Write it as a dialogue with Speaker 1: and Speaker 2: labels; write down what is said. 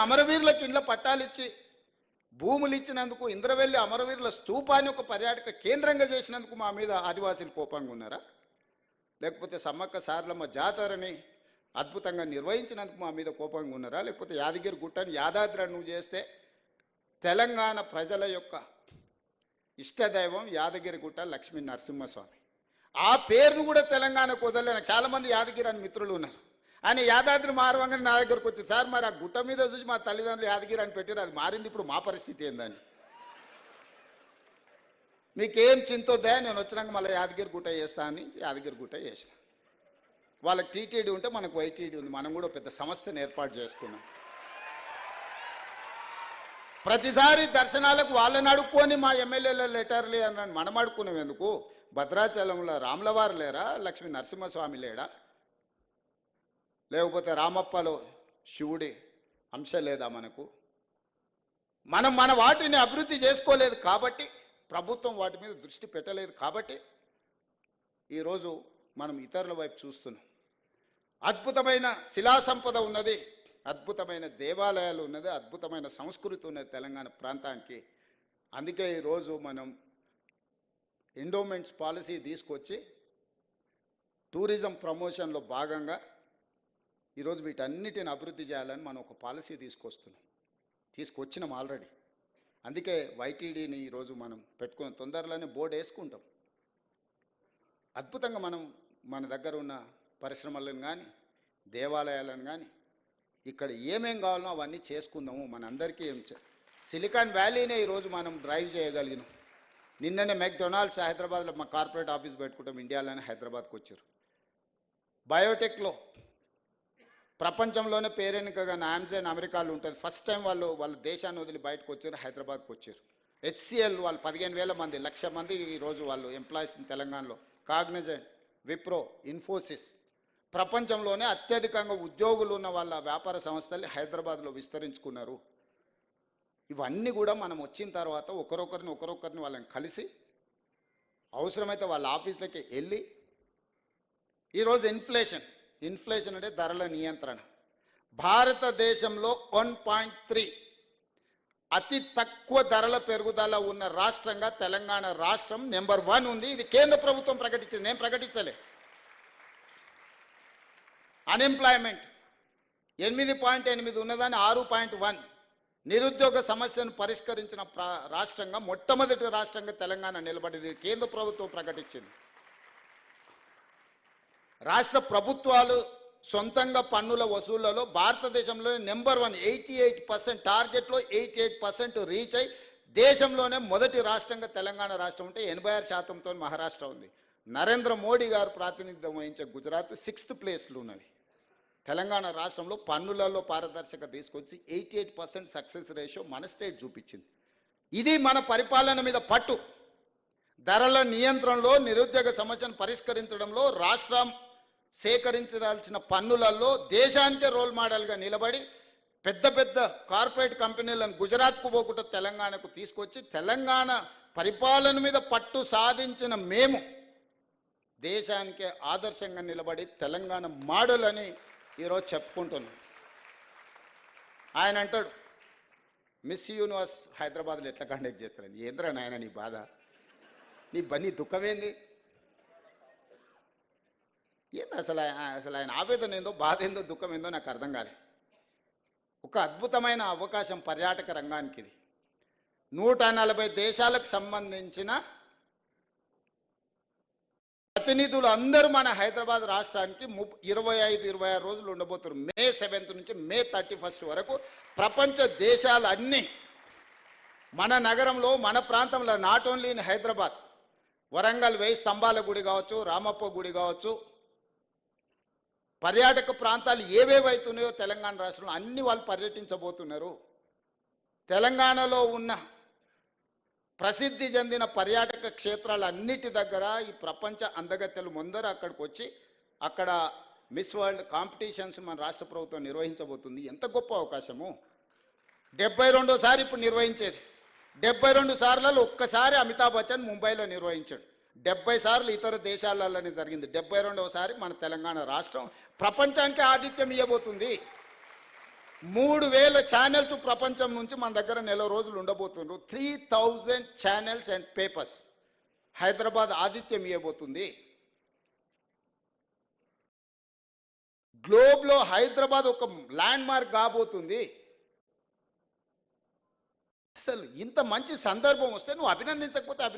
Speaker 1: అమరవీరులకు ఇండ్ల పట్టాలిచ్చి భూములు ఇచ్చినందుకు ఇంద్రవెల్లి అమరవీరుల స్తూపాన్ని ఒక పర్యాటక కేంద్రంగా చేసినందుకు మా మీద ఆదివాసీలు కోపంగా ఉన్నారా? లేకపోతే సమ్మక్క సారలమ్మ జాతరని అద్భుతంగా నిర్వహించినందుకు మా మీద కోపంగా ఉన్నారా? లేకపోతే యాదగిరి గుట్టని యాదాద్రి నువ్వు చేస్తే తెలంగాణ ప్రజల యొక్క ఇష్టదైవం యాదగిరి గుట్ట లక్ష్మీ నరసింహస్వామి, ఆ పేరును కూడా తెలంగాణకు వదలలే. నాకు చాలామంది యాదగిరి అని మిత్రులు ఉన్నారు. ఆయన యాదాద్రి మారవంగానే నా దగ్గరకు వచ్చి, సార్ మరి ఆ గుట్ట మీద చూసి మా తల్లిదండ్రులు యాదగిరి అని పెట్టారు, అది మారింది, ఇప్పుడు మా పరిస్థితి ఏందని. మీకేం చింతొద్దా, నేను వచ్చినాక మళ్ళీ యాదగిరి గుట్ట చేస్తా అని యాదగిరి గుట్ట చేసిన. వాళ్ళకి టీటీడీ ఉంటే మనకు వైటీడీ ఉంది, మనం కూడా పెద్ద సంస్థను ఏర్పాటు చేసుకున్నాం. ప్రతిసారి దర్శనాలకు వాళ్ళని అడుక్కొని మా ఎమ్మెల్యేల లెటర్లే అన్నాను. మనం అడుక్కున్నాం ఎందుకు? భద్రాచలంలో రాములవారు లేరా? లక్ష్మీ నరసింహస్వామి లేడా? లేకపోతే రామప్పలో శివుడి అంశ లేదా మనకు? మనం మన వాటిని అభివృద్ధి చేసుకోలేదు కాబట్టి, ప్రభుత్వం వాటి మీద దృష్టి పెట్టలేదు కాబట్టి ఈరోజు మనం ఇతరుల వైపు చూస్తున్నాం. అద్భుతమైన శిలా సంపద ఉన్నది, అద్భుతమైన దేవాలయాలు ఉన్నది, అద్భుతమైన సంస్కృతి ఉన్నది తెలంగాణ ప్రాంతానికి. అందుకే ఈరోజు మనం ఎండోమెంట్స్ పాలసీ తీసుకొచ్చి టూరిజం ప్రమోషన్లో భాగంగా ఈరోజు వీటన్నిటిని అభివృద్ధి చేయాలని మనం ఒక పాలసీ తీసుకొచ్చినాం ఆల్రెడీ. అందుకే వైటీడీని ఈరోజు మనం పెట్టుకుని తొందరలోనే బోర్డు వేసుకుంటాం. అద్భుతంగా మనం మన దగ్గర ఉన్న పరిశ్రమలను కానీ దేవాలయాలను కానీ ఇక్కడ ఏమేం కావాలో అవన్నీ చేసుకుందాము. మనందరికీ సిలికాన్ వ్యాలీనే ఈరోజు మనం డ్రైవ్ చేయగలిగినాం. నిన్ననే మెక్డొనాల్డ్స్ హైదరాబాద్లో మా కార్పొరేట్ ఆఫీస్ పెట్టుకుంటాం, ఇండియాలోనే హైదరాబాద్కి వచ్చారు. బయోటెక్లో ప్రపంచంలోనే పేరెన్నికగా నామ్జైన్ అమెరికాలో ఉంటుంది. ఫస్ట్ టైం వాళ్ళ దేశాన్ని వదిలి బయటకు వచ్చారు, హైదరాబాద్కి వచ్చారు. హెచ్సిఎల్ వాళ్ళు 15,000 మంది, 1,00,000 మంది ఈరోజు వాళ్ళు ఎంప్లాయీస్ తెలంగాణలో. కాగ్నిజెంట్, విప్రో, ఇన్ఫోసిస్, ప్రపంచంలోనే అత్యధికంగా ఉద్యోగులు ఉన్న వాళ్ళ వ్యాపార సంస్థల్ని హైదరాబాద్లో విస్తరించుకున్నారు. ఇవన్నీ కూడా మనం వచ్చిన తర్వాత ఒకరొకరిని వాళ్ళని కలిసి అవసరమైతే వాళ్ళ ఆఫీసులకి వెళ్ళి ఈరోజు ఇన్ఫ్లేషన్ అంటే ధరల నియంత్రణ. భారతదేశంలో 1.3 అతి తక్కువ ధరల పెరుగుదల ఉన్న రాష్ట్రంగా తెలంగాణ రాష్ట్రం నెంబర్ 1 ఉంది. ఇది కేంద్ర ప్రభుత్వం ప్రకటించింది, నేను ప్రకటించలే. అన్ఎంప్లాయ్మెంట్ 8.8 ఉన్నదాన్ని 6.1. నిరుద్యోగ సమస్యను పరిష్కరించిన రాష్ట్రంగా మొట్టమొదటి రాష్ట్రంగా తెలంగాణ నిలబడింది, కేంద్ర ప్రభుత్వం ప్రకటించింది. రాష్ట్ర ప్రభుత్వాలు సొంతంగా పన్నుల వసూళ్లలో భారతదేశంలో నెంబర్ 1, 88%, టార్గెట్లో 88% రీచ్ అయి దేశంలోనే మొదటి రాష్ట్రంగా తెలంగాణ రాష్ట్రం ఉంటే 86%తో మహారాష్ట్ర ఉంది. నరేంద్ర మోడీ గారు ప్రాతినిధ్యం వహించే గుజరాత్ 6th ప్లేస్లో ఉన్నది. తెలంగాణ రాష్ట్రంలో పన్నులలో పారదర్శకత తీసుకొచ్చి 88% సక్సెస్ రేషియో మన స్టేట్ చూపించింది. ఇది మన పరిపాలన మీద పట్టు. ధరల నియంత్రణలో, నిరుద్యోగ సమస్యను పరిష్కరించడంలో, రాష్ట్రం సేకరించాల్సిన పన్నులలో దేశానికే రోల్ మోడల్గా నిలబడి పెద్ద కార్పొరేట్ కంపెనీలను గుజరాత్కు పోకుండా తెలంగాణకు తీసుకొచ్చి తెలంగాణ పరిపాలన మీద పట్టు సాధించిన మేము దేశానికే ఆదర్శంగా నిలబడి తెలంగాణ మోడల్ అని ఈరోజు చెప్పుకుంటున్నాం. ఆయన అంటాడు, మిస్ యూనివర్స్ హైదరాబాద్లో ఎట్లా కండక్ట్ చేస్తారని. ఏంద్రా నాయన నీ బాధ, నీ దుఃఖమేంది? ఏంది అసలు ఆయన ఆవేదన ఏందో, బాధ ఏందో, దుఃఖం ఏందో నాకు అర్థం కాలే. ఒక అద్భుతమైన అవకాశం పర్యాటక రంగానికి ఇది. 140 దేశాలకు సంబంధించిన ప్రతినిధులు అందరూ మన హైదరాబాద్ రాష్ట్రానికి 25-26 రోజులు ఉండబోతున్నారు. మే 7th నుంచి మే 31st వరకు ప్రపంచ దేశాలన్నీ మన నగరంలో, మన ప్రాంతంలో, not only in Hyderabad, Warangal 1000 స్తంభాల గుడి కావచ్చు, రామప్ప గుడి కావచ్చు, పర్యాటక ప్రాంతాలు ఏవేవైతున్నాయో తెలంగాణ రాష్ట్రంలో అన్ని వాళ్ళు పర్యటించబోతున్నారు. తెలంగాణలో ఉన్న ప్రసిద్ధి చెందిన పర్యాటక క్షేత్రాలన్నిటి దగ్గర ఈ ప్రపంచ అందగత్తెలు ముందర అక్కడికి వచ్చి అక్కడ మిస్ వరల్డ్ కాంపిటీషన్స్ మన రాష్ట్ర ప్రభుత్వం నిర్వహించబోతుంది. ఎంత గొప్ప అవకాశము! 72సారి ఇప్పుడు నిర్వహించేది. 72 సార్లలో ఒక్కసారి అమితాబ్ బచ్చన్ ముంబైలో నిర్వహించాడు. 70 సార్లు ఇతర దేశాలలోనే జరిగింది. 72వసారి మన తెలంగాణ రాష్ట్రం ప్రపంచానికి ఆతిథ్యం ఇవ్వబోతుంది. 3000 ఛానల్స్ ప్రపంచం నుంచి మన దగ్గర నెల రోజులు ఉండబోతున్నారు. 3000 ఛానల్స్ అండ్ పేపర్స్ హైదరాబాద్ ఆతిథ్యం ఇవ్వబోతుంది. గ్లోబ్లో హైదరాబాద్ ఒక ల్యాండ్ మార్క్ కాబోతుంది. అసలు ఇంత మంచి సందర్భం వస్తే నువ్వు అభినందించకపోతే